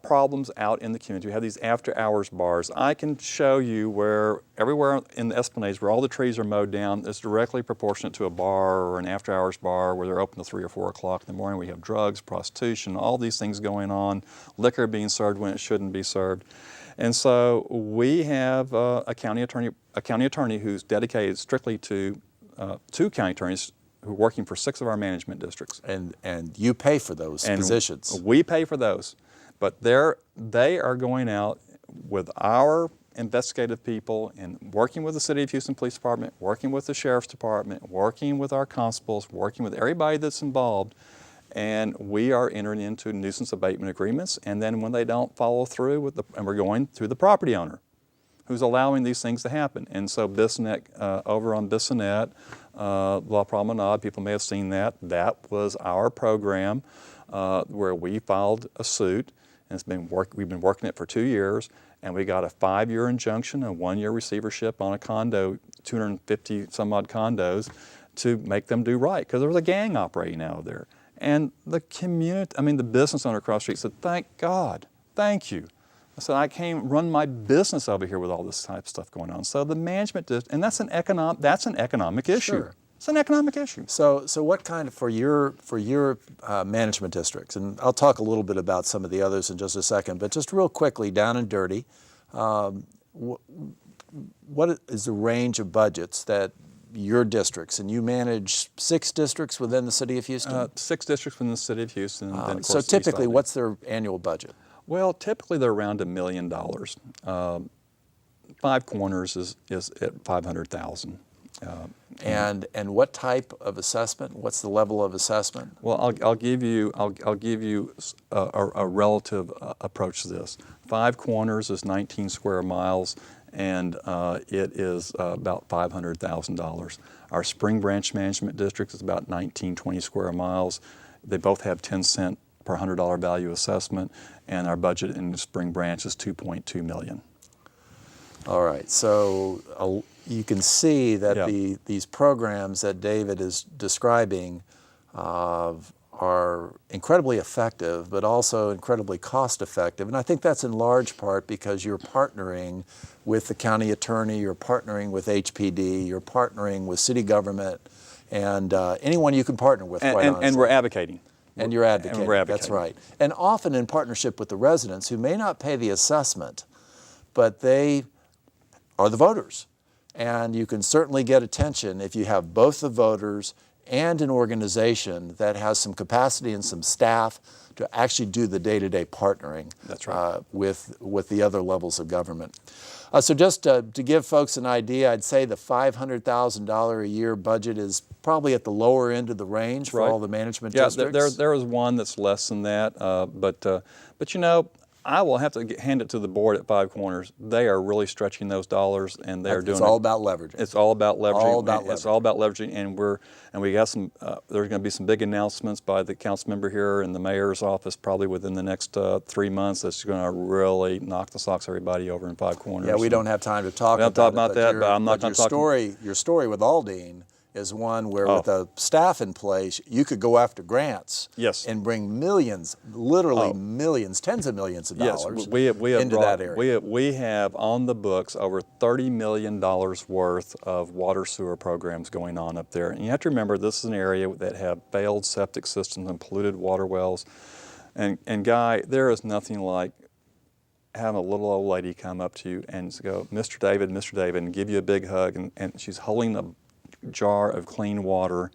problems out in the community. We have these after-hours bars. I can show you where everywhere in the Esplanades where all the trees are mowed down is directly proportionate to a bar or an after-hours bar where they're open till 3 or 4 o'clock in the morning. We have drugs, prostitution, all these things going on, liquor being served when it shouldn't be served. And so we have a county attorney who's dedicated strictly to 2 county attorneys who are working for 6 of our management districts. And you pay for those positions. We pay for those. But they are going out with our investigative people and working with the City of Houston Police Department, working with the Sheriff's Department, working with our constables, working with everybody that's involved. And we are entering into nuisance abatement agreements. And then when they don't follow through and we're going through the property owner who's allowing these things to happen. And so Bissonnette, over on Bissonnette, La Promenade, people may have seen that. That was our program where we filed a suit, and we've been working it for 2 years, and we got a 5-year injunction, a 1-year receivership on a condo, 250 some odd condos, to make them do right, because there was a gang operating out of there. And the community, the business owner across the street said, "Thank God, thank you." I said, "I can't run my business over here with all this type of stuff going on." So the management, and that's an economic issue. Sure. It's an economic issue. So what kind of, for your management districts, and I'll talk a little bit about some of the others in just a second, but just real quickly, down and dirty, what is the range of budgets that your districts, and you manage 6 districts within the City of Houston? 6 districts within the City of Houston. And then, of so course, typically, what's their annual budget? Well, typically they're around $1 million. Five Corners is at $500,000. And what type of assessment? What's the level of assessment? Well, I'll give you a relative approach to this. Five Corners is 19 square miles, and it is about $500,000. Our Spring Branch Management District is about 20 square miles. They both have 10 cent per $100 value assessment, and our budget in the Spring Branch is $2.2 million. All right, so you can see that these programs that David is describing are incredibly effective, but also incredibly cost effective. And I think that's in large part because you're partnering with the county attorney, you're partnering with HPD, you're partnering with city government, and anyone you can partner with, quite honestly. And we're advocating. And you're advocating. And we're advocating. That's right. And often in partnership with the residents who may not pay the assessment, but they are the voters. And you can certainly get attention if you have both the voters and an organization that has some capacity and some staff to actually do the day-to-day partnering. That's right. with the other levels of government. So just to give folks an idea, I'd say the $500,000 a year budget is probably at the lower end of the range for all the management districts. There is one that's less than that, but you know, I will have to hand it to the board at Five Corners. They are really stretching those dollars, and they're doing. It's all about leveraging. It's all about leveraging. All about It's all about leveraging, and we got some. There's going to be some big announcements by the council member here in the mayor's office, probably within the next 3 months. That's going to really knock the socks everybody over in Five Corners. Yeah, we don't have time to talk about that, but I'm not going to talk. Your story with Aldine is one where with a staff in place, you could go after grants and bring millions, literally millions, tens of millions of dollars into that area. We have on the books over $30 million worth of water sewer programs going on up there. And you have to remember, this is an area that have failed septic systems and polluted water wells. And Guy, there is nothing like having a little old lady come up to you and go, Mr. David, and give you a big hug, and she's holding a jar of clean water,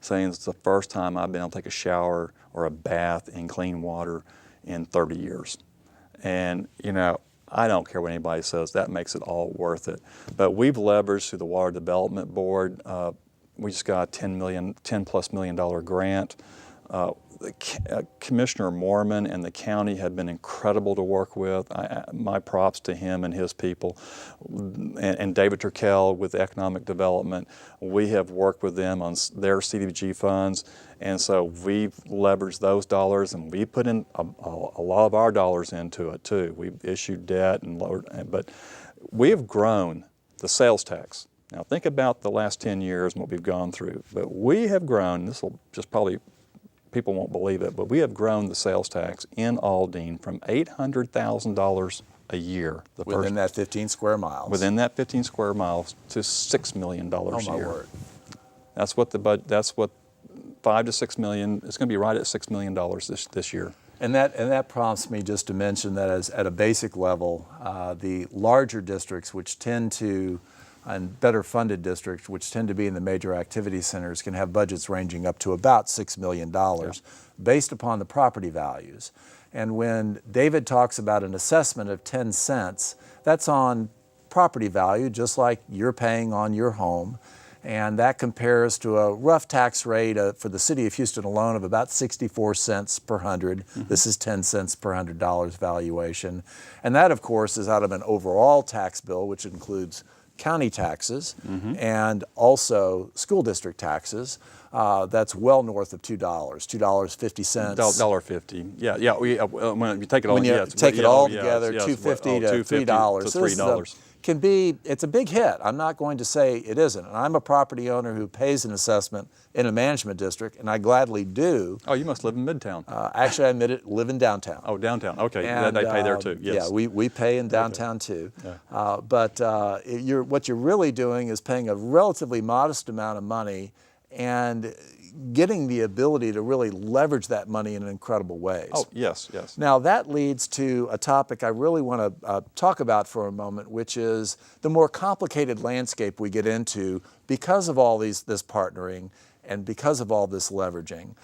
saying it's the first time I've been able to take a shower or a bath in clean water in 30 years. And, you know, I don't care what anybody says, that makes it all worth it. But we've leveraged through the Water Development Board. We just got a $10+ million grant. Commissioner Mormon and the county have been incredible to work with. My props to him and his people. And David Turkel with economic development. We have worked with them on their CDBG funds, and so we've leveraged those dollars, and we put in a lot of our dollars into it too. We've issued debt and lowered, but we have grown the sales tax. Now think about the last 10 years and what we've gone through. But we have grown, this will just probably, people won't believe it, but we have grown the sales tax in Aldine from $800,000 a year. Within that 15 square miles. Within that 15 square miles to $6 million a year. Oh my word. That's what that's what 5 to 6 million, it's going to be right at $6 million this year. And that prompts me just to mention that as at a basic level, the larger districts which tend to, and better funded districts, which tend to be in the major activity centers, can have budgets ranging up to about $6 million based upon the property values. And when David talks about an assessment of 10 cents, that's on property value, just like you're paying on your home. And that compares to a rough tax rate for the city of Houston alone of about 64 cents per hundred. This is 10 cents per $100 valuation. And that, of course, is out of an overall tax bill, which includes county taxes and also school district taxes. That's well north of $2, $2.50. $1.50. Yeah. When you take it all, when you take it all together, $2.50 to $3. It's a big hit. I'm not going to say it isn't. And I'm a property owner who pays an assessment in a management district, and I gladly do. Oh, you must live in Midtown. Actually, I live in downtown. Oh, downtown. Okay, and, they pay there too. Yes. Yeah, we pay in downtown too. Yeah. But what you're really doing is paying a relatively modest amount of money and getting the ability to really leverage that money in incredible ways. Oh, yes. Now that leads to a topic I really want to talk about for a moment, which is the more complicated landscape we get into because of all this partnering and because of all this leveraging.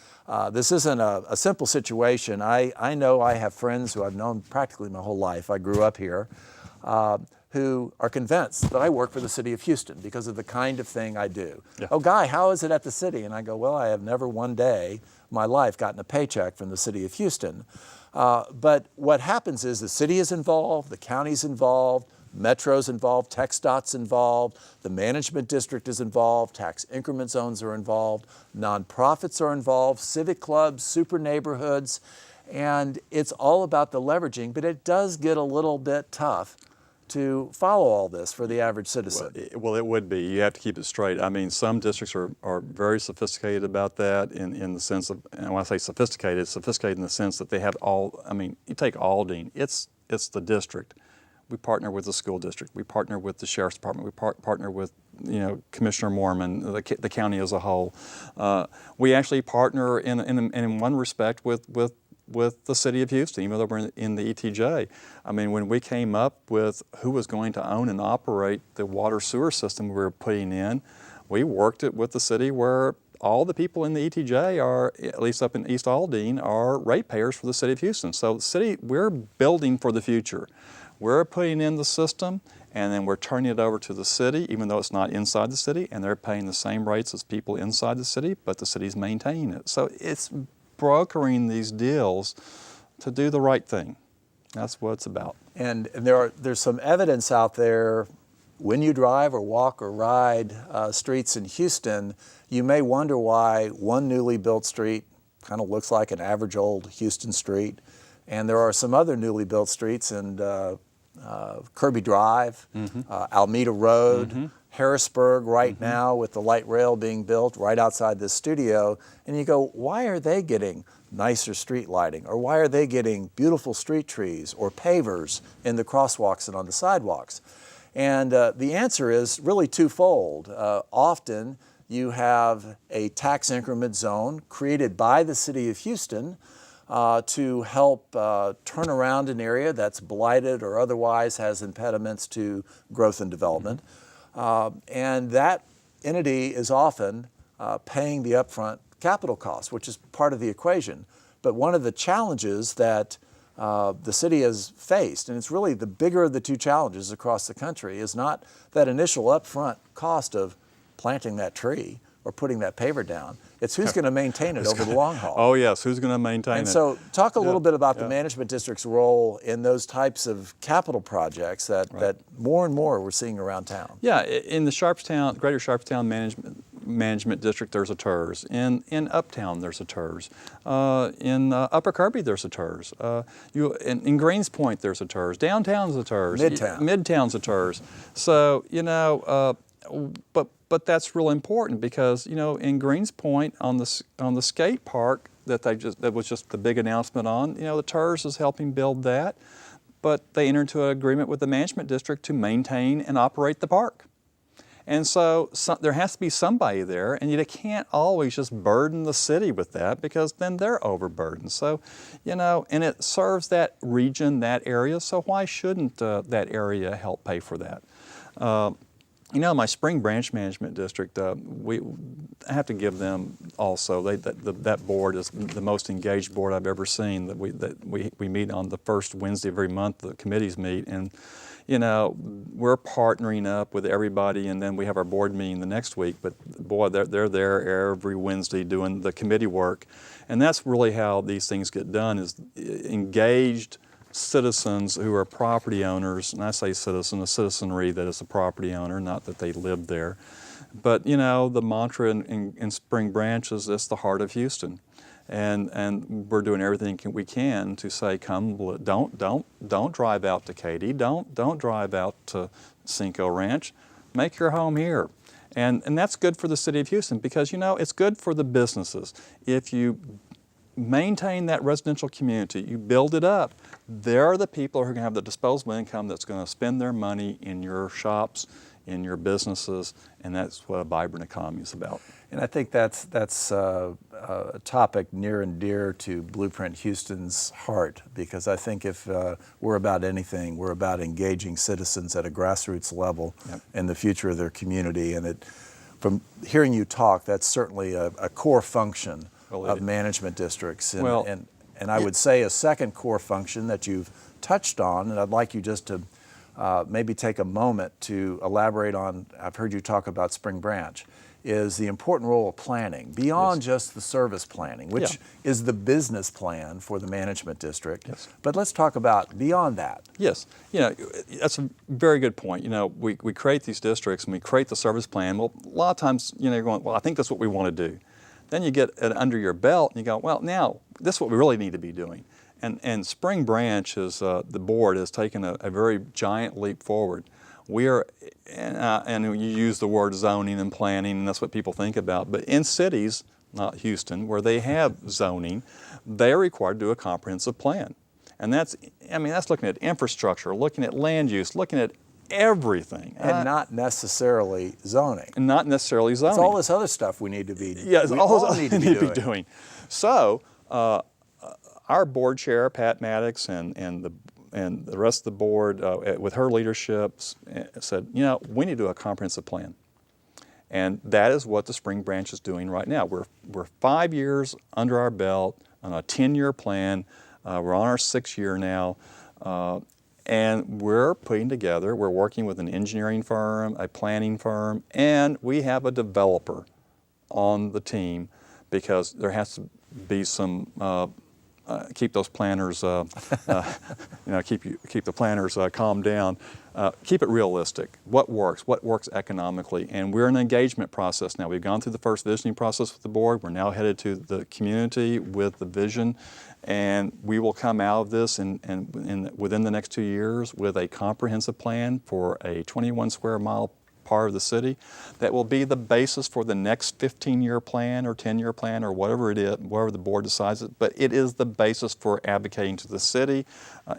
This isn't a simple situation. I know I have friends who I've known practically my whole life. I grew up here. Who are convinced that I work for the city of Houston because of the kind of thing I do. Yeah. Oh, Guy, how is it at the city? And I go, well, I have never one day in my life gotten a paycheck from the city of Houston. But what happens is the city is involved, the county's involved, Metro's involved, TxDOT's involved, the management district is involved, tax increment zones are involved, nonprofits are involved, civic clubs, super neighborhoods, and it's all about the leveraging, but it does get a little bit tough to follow all this for the average citizen. Well, it would be. You have to keep it straight. I mean, some districts are very sophisticated about that in the sense of, and when I say sophisticated, it's sophisticated in the sense that they have all, I mean, you take Aldine, it's the district. We partner with the school district. We partner with the sheriff's department. We partner with, Commissioner Mormon, the county as a whole. We actually partner in one respect with the city of Houston, even though we're in the ETJ. I mean, when we came up with who was going to own and operate the water sewer system we were putting in, we worked it with the city where all the people in the ETJ are, at least up in East Aldine, are ratepayers for the city of Houston. So the city, we're building for the future. We're putting in the system and then we're turning it over to the city, even though it's not inside the city, and they're paying the same rates as people inside the city, but the city's maintaining it. So it's brokering these deals to do the right thing. That's what it's about. And there's some evidence out there when you drive or walk or ride streets in Houston, you may wonder why one newly built street kind of looks like an average old Houston street. And there are some other newly built streets in Kirby Drive, Alameda Road, Harrisburg right now with the light rail being built right outside this studio. And you go, why are they getting nicer street lighting? Or why are they getting beautiful street trees or pavers in the crosswalks and on the sidewalks? And the answer is really twofold. Often you have a tax increment zone created by the city of Houston to help turn around an area that's blighted or otherwise has impediments to growth and development. And that entity is often paying the upfront capital costs, which is part of the equation. But one of the challenges that the city has faced, and it's really the bigger of the two challenges across the country, is not that initial upfront cost of planting that tree or putting that paver down. It's who's going to maintain it over the long haul. Oh yes, who's going to maintain it? And so talk a little bit about the management district's role in those types of capital projects that more and more we're seeing around town. Yeah, in the Greater Sharpstown Management District, there's a TERS. In Uptown, there's a TERS. In Upper Kirby, there's a TERS. In Greenspoint, there's a TERS. Downtown's a TERS. Midtown's a TERS. So, but that's real important because, in Greenspoint on the skate park that was just the big announcement on, the TERS is helping build that. But they entered into an agreement with the management district to maintain and operate the park. And so there has to be somebody there, and you can't always just burden the city with that because then they're overburdened. So, and it serves that region, that area, so why shouldn't that area help pay for that? My Spring Branch Management District, I have to give them also. That board is the most engaged board I've ever seen. That we meet on the first Wednesday of every month. The committees meet, and we're partnering up with everybody, and then we have our board meeting the next week. But boy, they're there every Wednesday doing the committee work, and that's really how these things get done: is engaged citizens who are property owners, and I say citizen, a citizenry that is a property owner, not that they live there. But the mantra in Spring Branch is it's the heart of Houston, and we're doing everything we can to say, come, don't drive out to Katy, don't drive out to Cinco Ranch, make your home here. And that's good for the city of Houston because it's good for the businesses. If you maintain that residential community, you build it up, there are the people who are going to have the disposable income that's going to spend their money in your shops, in your businesses, and that's what a vibrant economy is about. And I think that's a topic near and dear to Blueprint Houston's heart, because I think if we're about anything, we're about engaging citizens at a grassroots level in the future of their community. And from hearing you talk, that's certainly a core function of management districts. And I would say a second core function that you've touched on, and I'd like you just to maybe take a moment to elaborate on, I've heard you talk about Spring Branch, is the important role of planning, beyond just the service planning, which is the business plan for the management district. But let's talk about beyond that. Yes, that's a very good point. We create these districts and we create the service plan. Well, a lot of times, you're going, well, I think that's what we want to do. Then you get it under your belt and you go, well, now this is what we really need to be doing. And Spring Branch is, the board has taken a very giant leap forward. We are, and you use the word zoning and planning, and that's what people think about, but in cities, not Houston, where they have zoning, they are required to do a comprehensive plan. And that's looking at infrastructure, looking at land use, looking at everything. And not necessarily zoning. And not necessarily zoning. It's all this other stuff we need to be need to be doing. So, our board chair, Pat Maddox, and the rest of the board, with her leadership, said, we need to do a comprehensive plan. And that is what the Spring Branch is doing right now. We're 5 years under our belt on a 10-year plan. We're on our 6th year now. And we're working with an engineering firm, a planning firm, and we have a developer on the team because there has to be some keep those planners, keep the planners calmed down. Keep it realistic. What works? What works economically? And we're in an engagement process now. We've gone through the first visioning process with the board. We're now headed to the community with the vision, and we will come out of this within the next 2 years with a comprehensive plan for a 21 square mile part of the city that will be the basis for the next 15-year plan or 10-year plan or whatever it is, whatever the board decides it. But it is the basis for advocating to the city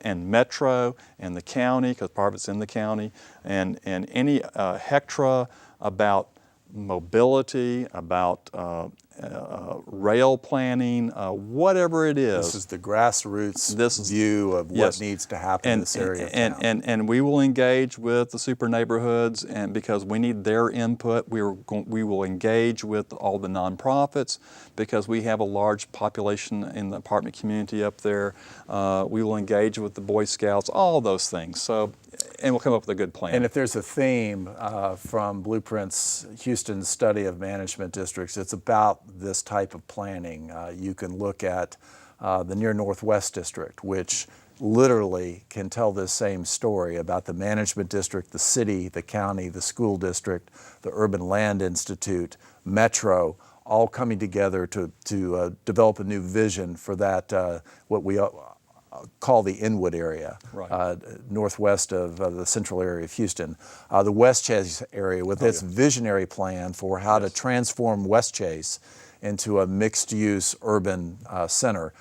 and Metro and the county, because part of it's in the county, and any hectra about mobility, about rail planning, whatever it is. This is the grassroots view of what needs to happen in this area of town. And we will engage with the super neighborhoods, and because we need their input. We will engage with all the nonprofits because we have a large population in the apartment community up there. We will engage with the Boy Scouts, all those things. So, and we'll come up with a good plan. And if there's a theme from Blueprint's Houston study of management districts, it's about this type of planning. You can look at the Near Northwest District, which literally can tell this same story about the management district, the city, the county, the school district, the Urban Land Institute, Metro, all coming together to develop a new vision for that, what we call the Inwood area, right. Northwest of the central area of Houston. The West Chase area with its visionary plan for how to transform West Chase into a mixed-use urban center.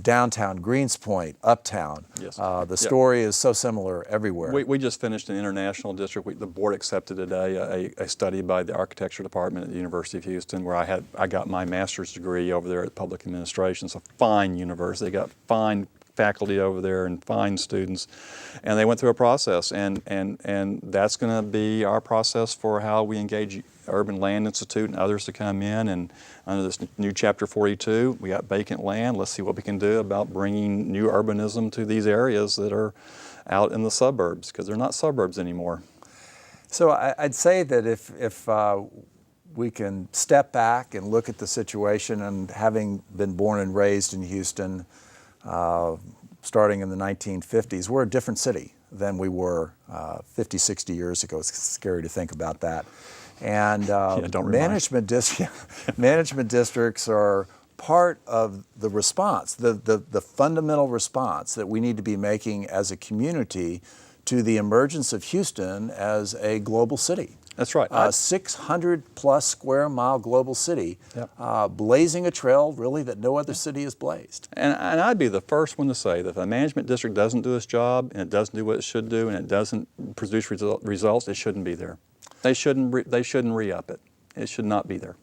Downtown, Greenspoint, Uptown. Yes. The story is so similar everywhere. We just finished an international district. The board accepted today a study by the architecture department at the University of Houston, where I got my master's degree over there at public administration. It's a fine university. They got fine faculty over there and fine students, and they went through a process, and that's going to be our process for how we engage Urban Land Institute and others to come in. And under this new Chapter 42, we got vacant land. Let's see what we can do about bringing new urbanism to these areas that are out in the suburbs, because they're not suburbs anymore. So I'd say that if we can step back and look at the situation, and having been born and raised in Houston, starting in the 1950s, we're a different city than we were 50, 60 years ago. It's scary to think about that. And management districts are part of the response, the fundamental response that we need to be making as a community to the emergence of Houston as a global city. That's right. 600 plus square mile global city, blazing a trail really that no other city has blazed. And I'd be the first one to say that if a management district doesn't do its job, and it doesn't do what it should do, and it doesn't produce results, it shouldn't be there. They shouldn't re-up it. It should not be there.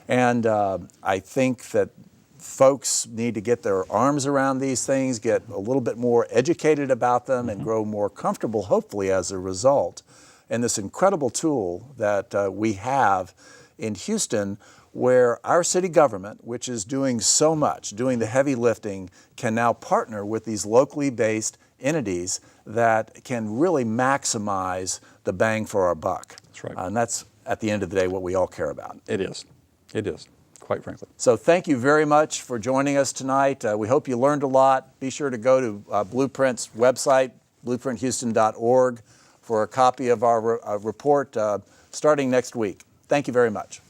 And I think that folks need to get their arms around these things, get a little bit more educated about them, and grow more comfortable, hopefully, as a result. And this incredible tool that we have in Houston, where our city government, which is doing so much, doing the heavy lifting, can now partner with these locally based entities that can really maximize the bang for our buck. That's right. And that's, at the end of the day, what we all care about. It is. It is, quite frankly. So thank you very much for joining us tonight. We hope you learned a lot. Be sure to go to Blueprint's website, blueprinthouston.org, for a copy of our report starting next week. Thank you very much.